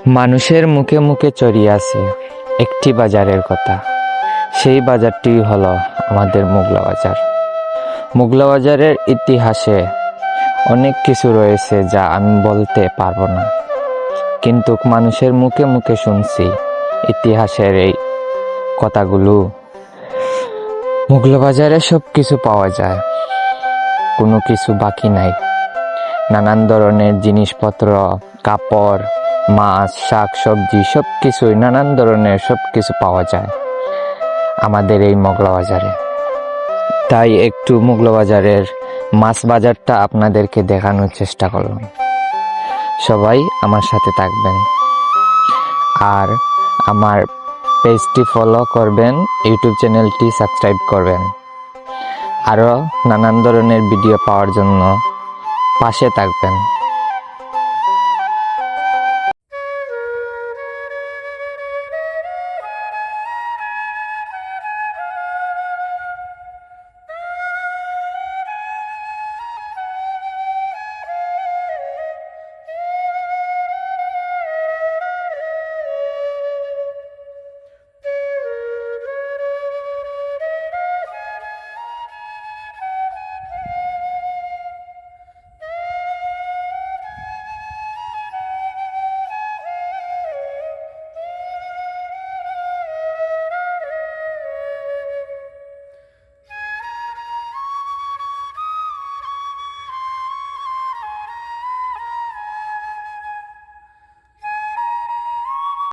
মানুষের মুখে মুখে ছড়িয়ে আছে একটি বাজারের কথা। সেই বাজারটি হলো আমাদের মোগলা বাজার। মোগলা বাজারের ইতিহাসে অনেক কিছু রয়েছে যা আমি বলতে পারবো না, কিন্তু মানুষের মুখে মুখে শুনছি ইতিহাসের এই কথাগুলো। মোগলা বাজারে সব কিছু পাওয়া যায়, কোনো কিছু বাকি নাই। নানান ধরনের জিনিসপত্র, কাপড়, মাছ, শাক সবজি সব কিছুই, নানান ধরনের সব কিছু পাওয়া যায় আমাদের এই মোগলা বাজারে। তাই একটু মোগলা বাজারের মাছ বাজারটা আপনাদেরকে দেখানোর চেষ্টা করলাম। সবাই আমার সাথে থাকবেন আর আমার পেজটি ফলো করবেন, ইউটিউব চ্যানেলটি সাবস্ক্রাইব করবেন। আরও নানান ধরনের ভিডিও পাওয়ার জন্য পাশে থাকবেন।